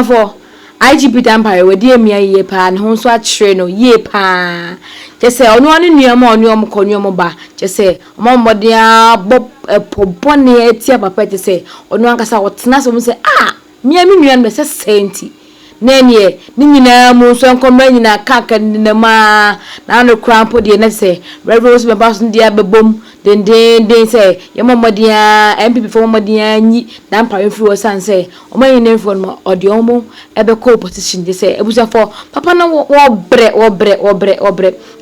For IGP Dampare we dear me ye pan hon so atreno ye pa just say ono anu nuama ono konyomo ba just say omomodia bob pobone etia papa just say ono ankasa wotena so say me nua no se senti na nie ni nyina mu so nkomra nyina kaka ni ma na no krampo de na say Rev Owusu be baso dia bebom den say yemomodia MPP for momodia nyi Dampare free was and say omanyi for no ode omo ebe ko position de say ebusa for papa na wo bre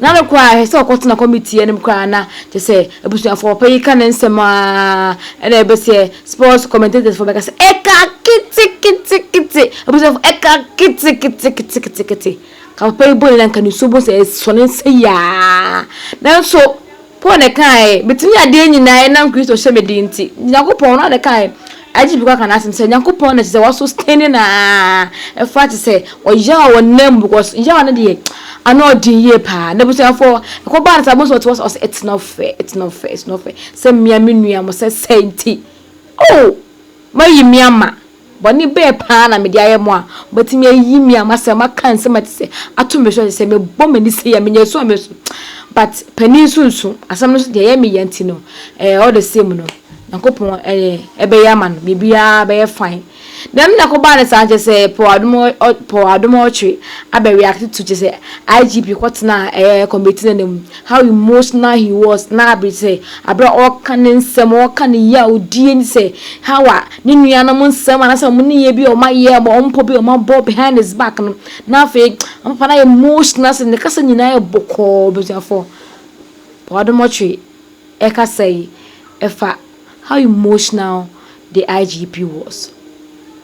na no kwa he say okotena committee enim kwa na je say ebusa for pay kan nsema na ebe say sports commentators for because eka kiti ebusa for eka kiti ka pay bol na kan so bo say sonen say ya na so pone kai betimi ade nyina na Kristo hye nti Yakopon na de kai IGP kwa kana say Yakopon na say was sustaining na e fa to say oya wonam because ya na de ano din ye pa na busa for ko ba na sabon so it was it's not fair say me nua mo say senti mayi miama boni be pa na me dia ye mo a betimi ayi miama say maka nsema te say ato me so say me bomani say ya me nyeso me so but peninsunsu asam no de ye me yanti no all the same no Yakopon ebe yama no bibia be fine dem na ko ba na sa je say po adumo chi abe react to je say IGP kwotena committee nem how emotional he was na be say abra all kan nsem all kan ya odie ni say how ni nua na mo nsem na say mo ni ye bi o ma ye mo mpo bi o ma bo behind his back no na fe am fa na emotional say ne kasa nyina ye boko be for po adumo chi e ka say efa how emotional the IGP was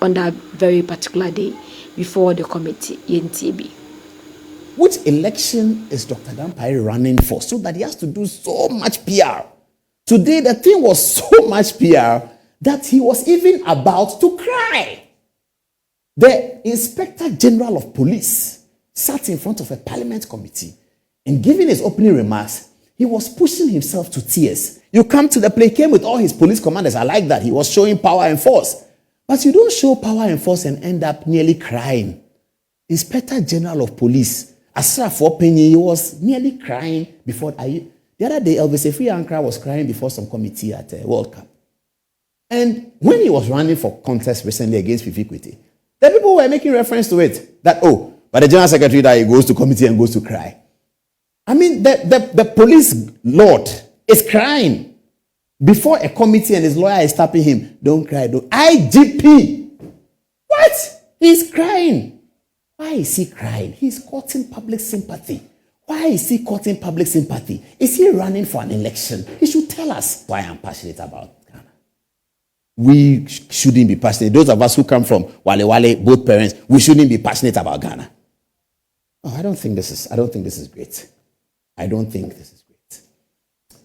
on that very particular day before the committee in TB. Which election is Dr. Dampare running for so that he has to do so much PR? Today, the thing was so much PR that he was even about to cry. The Inspector General of Police sat in front of a parliament committee and giving his opening remarks, he was pushing himself to tears. You come to the play, came with all his police commanders. I like that. He was showing power and force. But you don't show power and force and end up nearly crying. Inspector General of Police, Asra for Penny, he was nearly crying before. The other day, Elvis Ankara was crying before some committee at World Cup. And when he was running for contest recently against Fifi Kwete, the people were making reference to it. That, but the General Secretary that he goes to committee and goes to cry. I mean, the police lord is crying before a committee and his lawyer is tapping him. Don't cry, don't. IGP! What? He's crying. Why is he crying? He's courting public sympathy. Why is he courting public sympathy? Is he running for an election? He should tell us why I'm passionate about Ghana. We shouldn't be passionate. Those of us who come from Wale, both parents, we shouldn't be passionate about Ghana. Oh, I don't think this is great. I don't think this is great.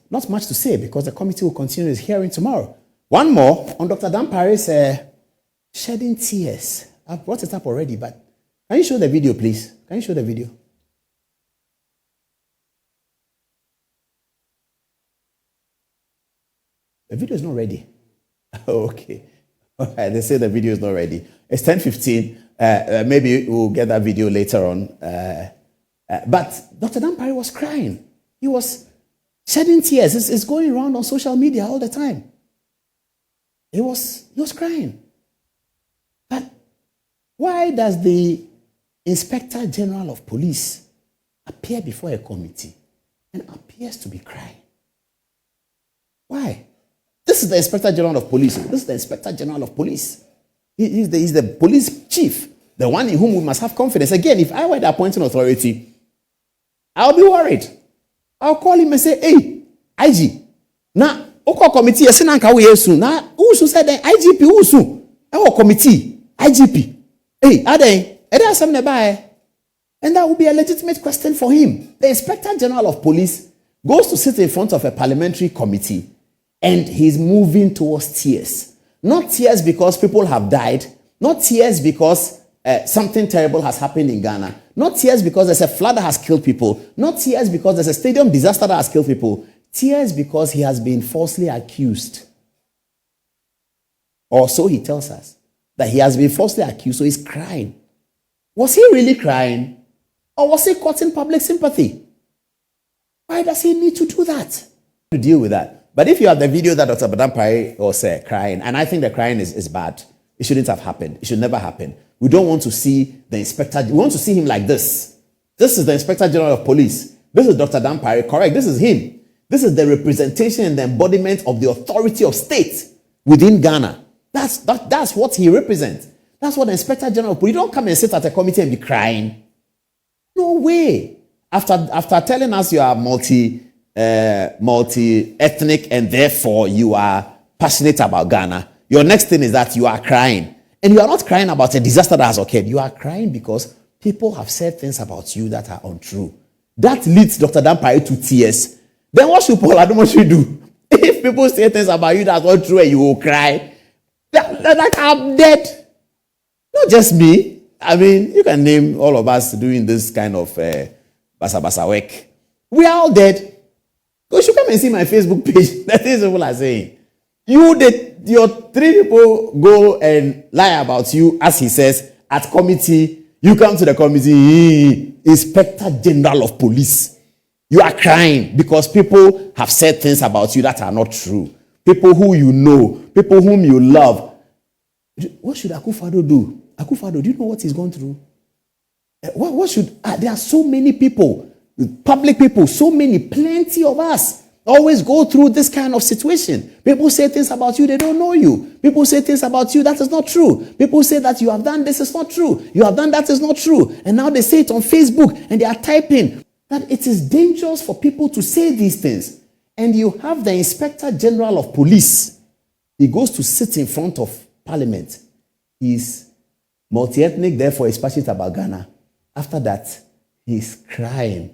Not much to say because the committee will continue its hearing tomorrow. One more on Dr. Dampare's shedding tears. I've brought it up already, but can you show the video, please? Can you show the video? The video is not ready. Okay. All right, they say the video is not ready. It's 10:15. Maybe we'll get that video later on. But Dr. Dampare was crying. He was shedding tears. It's going around on social media all the time. He was crying. But why does the Inspector General of Police appear before a committee and appears to be crying? Why? This is the Inspector General of Police. This is the Inspector General of Police. He's the police chief, the one in whom we must have confidence. Again, if I were the appointing authority, I'll be worried. I'll call him and say, hey, IG, now, Oko committee, Sinanka Uyesu, now, Owusu said, IGP Owusu, our committee, IGP, hey, are they something about? And that would be a legitimate question for him. The Inspector General of Police goes to sit in front of a parliamentary committee and he's moving towards tears. Not tears because people have died, not tears because something terrible has happened in Ghana, not tears because there's a flood that has killed people, not tears because there's a stadium disaster that has killed people. Tears because he has been falsely accused. Or so he tells us. That he has been falsely accused, so he's crying. Was he really crying? Or was he courting public sympathy? Why does he need to do that? To deal with that. But if you have the video that Dr. Dampare was crying, and I think the crying is bad, it shouldn't have happened. It should never happen. We don't want to see the inspector. We want to see him like this. This is the Inspector General of Police. This is Dr. Dampare. Correct. This is him. This is the representation and the embodiment of the authority of state within Ghana. That's what he represents. That's what the Inspector General of Police. You don't come and sit at a committee and be crying. No way. After telling us you are multi-ethnic and therefore you are passionate about Ghana, your next thing is that you are crying. And you are not crying about a disaster that has occurred. You are crying because people have said things about you that are untrue. That leads Dr. Dampare to tears. Then what should Paul Adumosu do? If people say things about you that are untrue and you will cry, like I'm dead. Not just me. I mean, you can name all of us doing this kind of basa work. We are all dead. You should come and see my Facebook page. That is what people are saying. Your 3 people go and lie about you, as he says, at committee. You come to the committee, Inspector General of Police. You are crying because people have said things about you that are not true. People who you know, people whom you love. What should Akufo-Addo do? Akufo-Addo, do you know what he's gone through? There are so many people, public people, so many, plenty of us always go through this kind of situation. People say things about you, they don't know you. People say things about you that is not true. People say that you have done this is not true. You have done that is not true. And now they say it on Facebook and they are typing that it is dangerous for people to say these things. And you have the Inspector General of Police. He goes to sit in front of Parliament. He's multi-ethnic, therefore he's passionate about Ghana. After that, he's crying.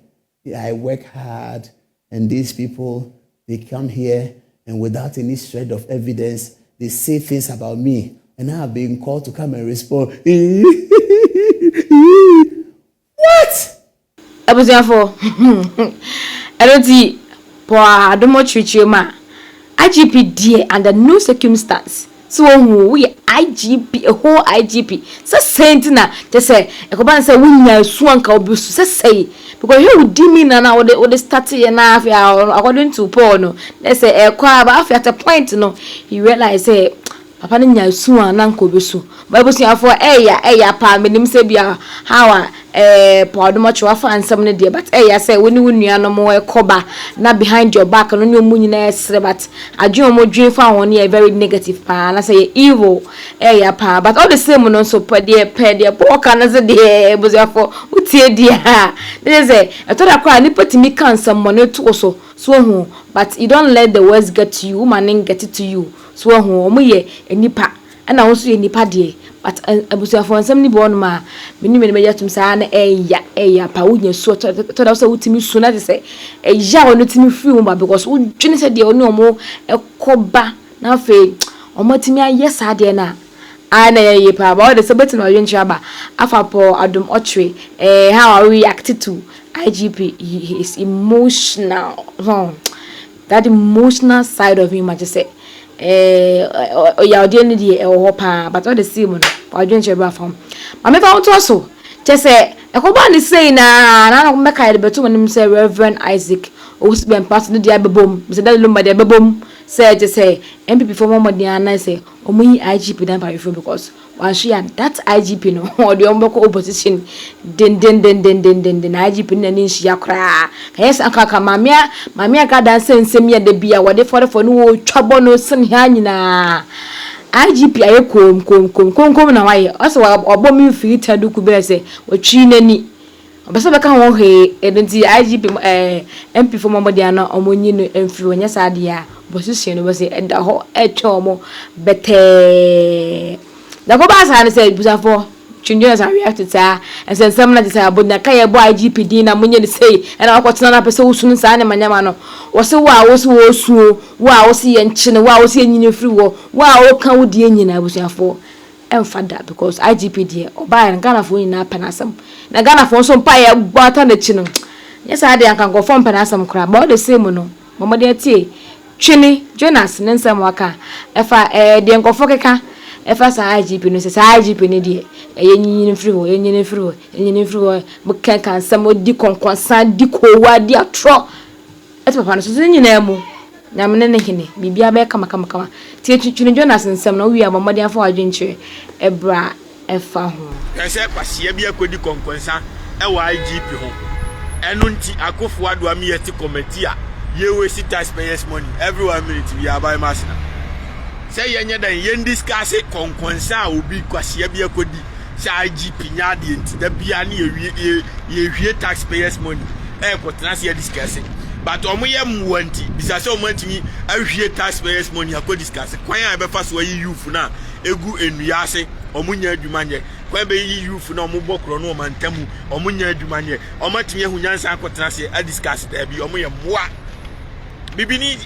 I work hard, and these people, they come here, and without any shred of evidence, they say things about me. And I have been called to come and respond. What? I was there for. I don't see. I don't much with you, ma. IGP dear under no circumstance. So we IGP, a whole IGP. So saying na just say, a command say we know swank or busu say because he would deem now or the starting enough according to Paul. No, they say a choir at a point. No, he realized say. Papa ni nya suan na nkobesu bible say for eya pa menim say bia how Paul much wafa ansem ne de but eya say woni wonua no mo ekoba na behind your back no nyomu nyina esre but adwen mo dwen fa won e very negative pa na say evil eya pa but all the same no so pede poka na say de buzo for utie dia they say etoda kwa ni patimi kan some no to so hu but you don't let the words get to you man get it to you so hu omo ye enipa na won so ye nipa de but abusuafo nsem ni bo no ma meni me yatum sa na eya pa wunya so to da so wutimi su na say eya won timi free wo ba because wo dwene se de oni omo ekoba na fe omo timi aye sa de na ana ye pa ba o de se betin wa yentri aba afa po adom otwe how I reacted to IGP. He is emotional. That emotional side of him, I just say, but all the same, I don't care about him. I never want to also just say, I come on and say, I don't make a better when him say Reverend Isaac, who's been passing the diabe boom, Mr. Lumba de boom, say, just say, MPP for Mama Diana say, oh, me IGP Dampare because. And she had that IGP no or the opposition den IGP nani she akra yes akaka mamia ka dan sensem ya de bia wode for no twabo no sen ha nyina IGP aye kom na waye also obo mi firi taduku be se watwi nani obese beka ho he enti IGP MP for Mamadi na omonyi no emfiri onya saade a opposition no be se eda ho etwomo bete the go back and say Busafo Twene Jonas reacted to and said some na say abuna kaya boy IGP din na munye say and I got na person usunu sa na manyama no wo se wa wo se ye nchi no wa wo se nyine free wo o kan wo die nyina Busafo emfada because IGP die oba na Ghana fo nyina panasam na Ghana fo so mpa ye gbata na chi no yes I dey kan go form panasam kra but the same no Momode tie Twene Jonas nensem waka efa de nkofo keka efa sa IGP no se sa IGP ne de eyenyin free wo eyenyin free wo mo kan sam odi konkonsan di kowa di atro et papa no so nyina mu nyamne ne hene bibia be kama tie Twene Jonas nsem no wi abomode afọ adwenche ebra efa ho ese kwasia bia kodi konkonsan e wa IGP ho enu nti akofo ado am yeti committee a ye waste taxpayers money every 1 minute we are buy machine say yenye dan yen discuss konkonsa obi kwasia bia kodi say IGP nya de nti da bia na ye hwie taxpayers money e ko trans ye discuss but omo ye mwanti bisa say omo antimi ahwie taxpayers money akọ discuss kwan a be fa so yi youth na egu enua ase omo nya adwuma nye kwan be yi youth na omo bokro no omo antamu omo nya adwuma nye omo atimi ahunyansa akọ trans ye a discuss da bi omo ye moa Bibini,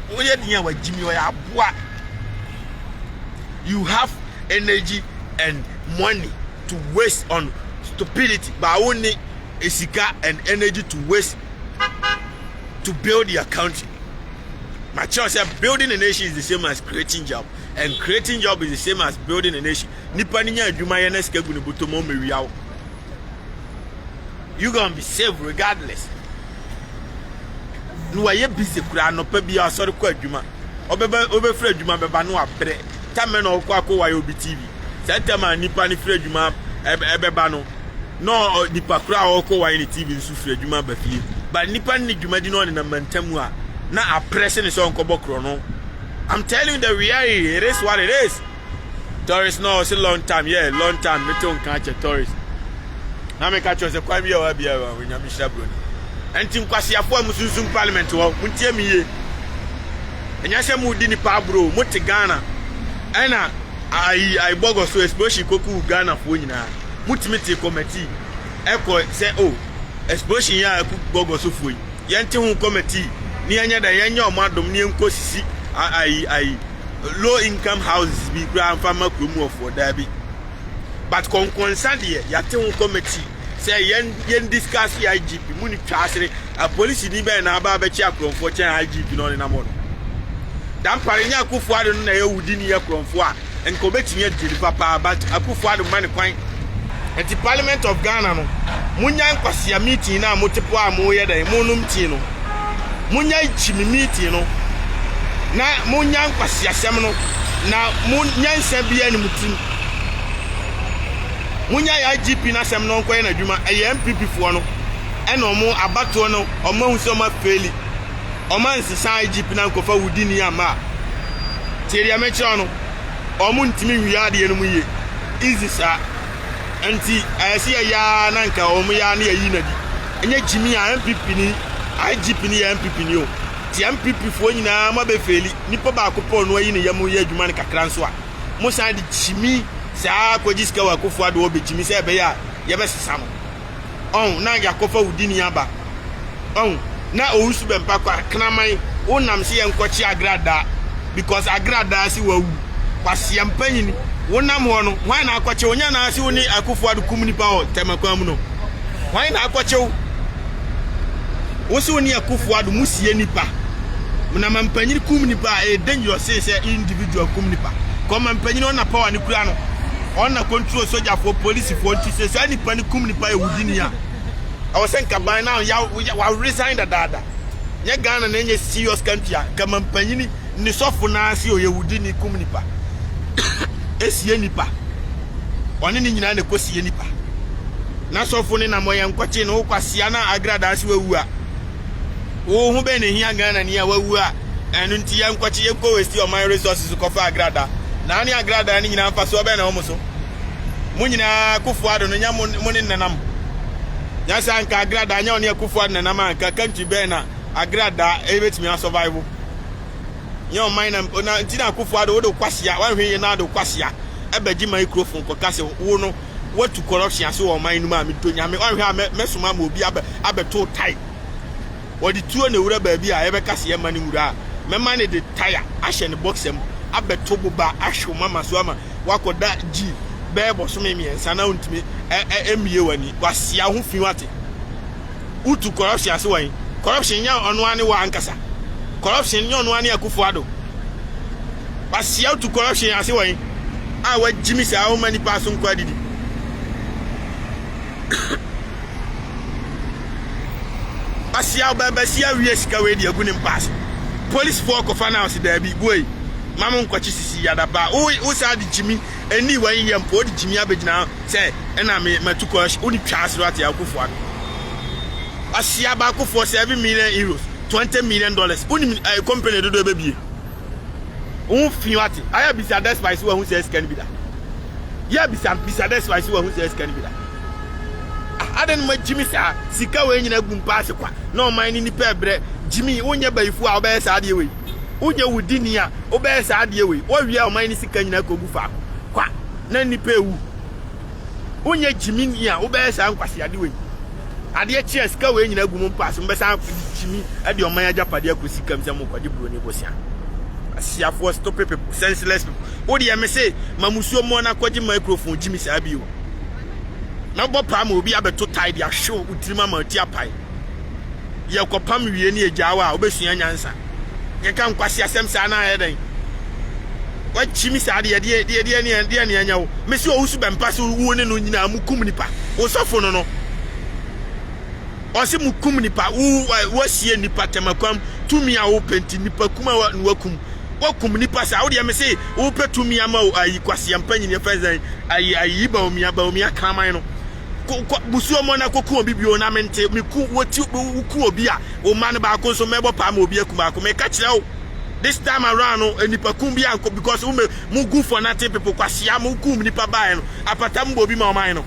you have energy and money to waste on stupidity, but only esika and energy to waste to build your country. My church said building a nation is the same as creating job, and creating job is the same as building a nation. You're gonna be safe regardless. No aye busy kura no pa bia sorry kwa adwuma obe frɛ adwuma beba no abrɛ tame no kwa wa obi TV setama nipa ni frɛ adwuma ebeba no nipa kura okɔ wa ni TV nsu frɛ adwuma ba fie ba nipa ni adwuma di no na mantamu a na apress ne so nkɔbɔkro no. I'm telling you the reality, it is what it is. Tourist no it's a long time, yeah, long time me ton catch a tourist na me catch us kwa bia wa bia wa nyame shabro Antim kwasi afo amusunsun parliament wo muntie miye enya hye mu di ni pa bro moti Ghana ena ai bogo so explosion koku Ghana fo nyina mutimiti committee eko say oh explosion ya ku bogo so fo yente hu committee ni enya da yenya omadom ni enko sisi ai low income houses bi grand farmer krom of for dabi but concern here yate hu committee say yen discuss IGP muni twasere a police ni be na aba chi akronfo chen IGP no na modo Dampare nya akufo ado na ye wudi ni ye kronfo a enko betinye deli papa but akufo ado man kwan at the Parliament of Ghana no munya nkwasia meeting na motepo a mo ye dan monum ti no munya ichimi meeting no na munya nkwasia sem no na munya nsa bia ni mutim munya ya IGP na sem no nkoye na dwuma e MPP fo no e no mo abato no o ma hu so ma feli o ma nsisa IGP na nkofa wudi ni ama tiri amechi no o mu ntimi hwia de no mu ye easy sa anti ayesi ya na nka o mu ya na yi na di enye jimi ya MPP ni IGP ni ya MPP ni o ti MPP fo nyina ma be feli nipa ba akopɔ no ayi ne yamu ye adwuma ne kakra nso a mo san de jimi sa ko jiska wa ko fuado obe jimi se be ya ye be sesa mo on na ya kofa wudi ni aba on na Owusu be mpa kwa knaman wonam se ye nkochi agrada because agrada si wawu kwase mpanyini wonam ho no hwan na akwache onya na ase woni akufuado kumni pa o temakwa mu no hwan na akwache wo se woni akufuado musie nipa muna mampanyini kumni pa e dangerous say individual kumni pa come mampanyini ona power ni kura no on control soldier for police for to say any panic kum nipa e wudi ya I was saying kaban now ya resign the dada ye Ghana na nye serious country ka mampanyini ni sofo na ase o ye wudi ni kum nipa esie nipa oni ni nyina na kosie nipa na sofo ni na moye nkwache no kwasia na agrada ase wawu a wo hu be ne hia Ghana ni ya wawu a enu nti ya nkwache ye ko waste o my resources ko fa agrada na ani agrada ni nyina mfa so be na omuso munyina kufuado no nya muni nanam nya san ka agrada nya oni kufuado nanam anka kanti be na agrada e betimi survive nya o mine na ntina kufuado wo do kwasia wan hwe na do kwasia e baji microphone ko kase wo no what to corruption so o mine ma me to nya me wan hwe mesoma ma obi abeto tie wo di tuo na wura ba bi a e be kase e mani wura me man de tire ahye ne box em abeto buba ahwe mama so ama wakoda g bebo so me ensa na untimi emie wani kwasia ho fi wate utu corruption ase wan corruption nya ono ane wa ankasa corruption nyo no ani Akufo-Addo pass out to corruption ase wan ah wa Jimmy say how many person kwa didi pass out ba sia wie sika we di agu nim pass police for kofa na ase da bi boy mama nkwachi sisi yada ba o sa di Jimmy eni wan yem po di Jimmy abegina say na me matu corruption oni twa ase rat Akufo-Addo asia ba ko for 7 million euros $20 million uni company do bebie un fiwati aya bisa that spice who says can be that ya bisa that spice who says can be that adan ma Jimmy sa sika we nyina gum pass kwa no man ni pebre Jimmy onye baifu a obey sa de we onye wudini a obey sa de we o wi a man ni sika nyina kogu fa kwa na ni pewu onye Jimmy a obey sa nkwase ade we ade cheers ka we nyina gum pass mbesa Jimmy ade o man ajapade akosikam se mo kwade bro ni bosia asia for stop people senseless people o de me say mamusuo mo na kwaje microphone Jimmy sa bi o na bo pa ma obi abeto tie dia show utirima ma ti apai ye kopam wie ni ejawa obesua nyansa ye kan kwase asem sa na heden wa Jimmy sa de ni anya wo me si Owusu bempa so wo ne no nyina mukum nipa wo sofo no no osi mukum nipa wo sie nipa temakwam tumi a wo penti nipa kuma wakum wakum nipa sa wo de me say wo petumi ama ayi kwase ampanyi ne fezan ayi ba omia kraman no busuo mo na koku obi bio na mente meku woti ku obi a o man ba ko so mebo pa ma obi akuma ko me ka kire wo this time around no nipa kum bi anko because mu go for nothing people kwase am kum nipa ba no apatam bo obi ma o man no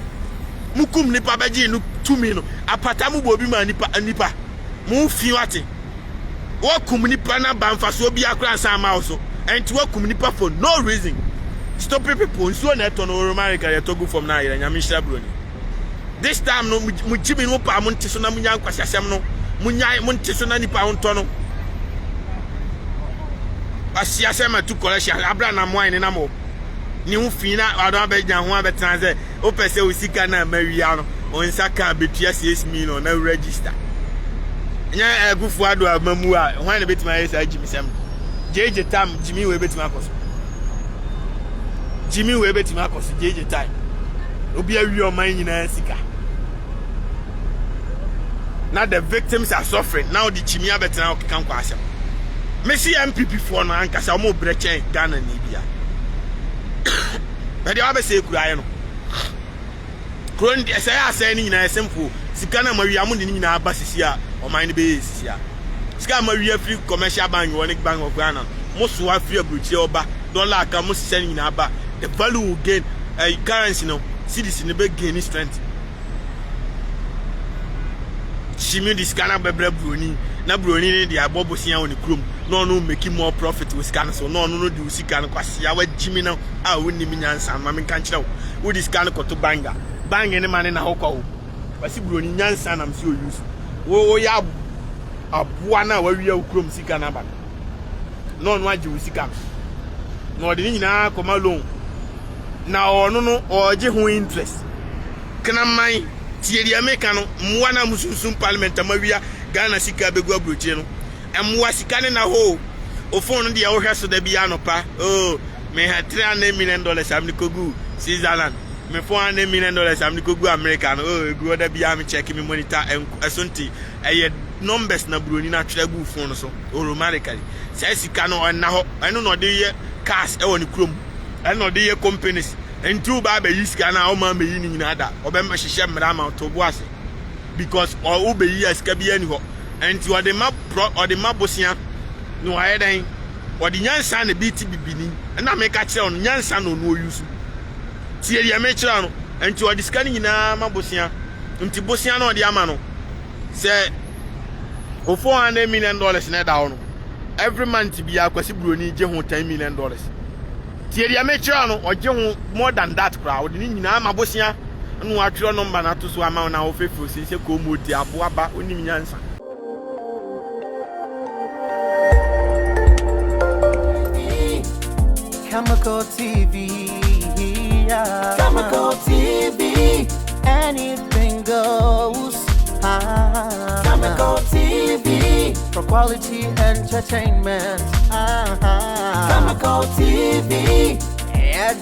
mukum nipa baji no tumi no apatamu bo bi ma nipa mu fi wate wakum nipa na banfa so bi akra san ma so enti wakum nipa for no reason stop people so na to no America ya to go from na ira nyame hira broni this time no mu Jimmy no pa mu ntiso na mu nya nkwasi asem no mu nya mu ntiso na nipa ho to no asia sema tu collection abra na mo ine na mo ni hu fina ado abegya ho abetranse o pese o sika na mawia no on saka betua 6 million na register nya Akufo-Addo amamu a ho na betima yesa Jimmy sem jeje tam Jimmy we betima akoso jeje time obi awi o man nyina sika now the victims are suffering now the Jimmy abetra kan kwa asem Messi MPP for no ankasa mo brechen Ghana ni bia but you say kura no kron de say asay ni nyina simple sika na mawia mu ni nyina abasisi a o man be sisi a sika mawia free commercial bank woni bank of Ghana mo so afri abruchi oba dollar aka mo sisi ni nyina aba the value will gain currency no cedis ni be gain strength Jimmy this kana bebre broni na broni ni dia bobosia woni krom no make more profit with scan so no di usika no kwase ya wa Jimmy no a woni mi nyansa ma me kan kire wo di scan ko to banga ni mane na hokọ wasi broni nyansa na msi oyusu wo ya abua na wa wi krom sika na ba no aje usika no de nyina ko malon na ono no oje ho interest kana man tie di America no mwa na musunsun parliament amawia Ghana sika begu abrochie no emwa sika ne na ho o phone de wo hweso da bia no pa me ha $300 million am kogu Switzerland me $400 million am kogu America no egu da bia me check me monitor esonti numbers na broni na twere gu phone so automatically sai sika no na ho eno no de ye cars e woni krom eno de ye companies entu ba be yiska na o ma me yi ni nyina da obe ma hihye mra ma to bo ase because o be yi aska bi ani ho enti o de ma bosia no ayedan o de nyansa na bi ti bibini na me ka kire on nyansa no no yusu tie dia me kire no enti o de ska ni nyina ma bosia enti bosia no de ama no se o $400 million na da no every month bi akwasi broni je ho $10 million Tieri ametra no oje ho more than that crowd ni nyina mabosia no atwero number na to so ama na ofefu se ko modi aboaba onim nyansa Khemical TV, yeah. Khemical TV, anything goes. Khemical TV for quality entertainment. Khemical TV. Yeah,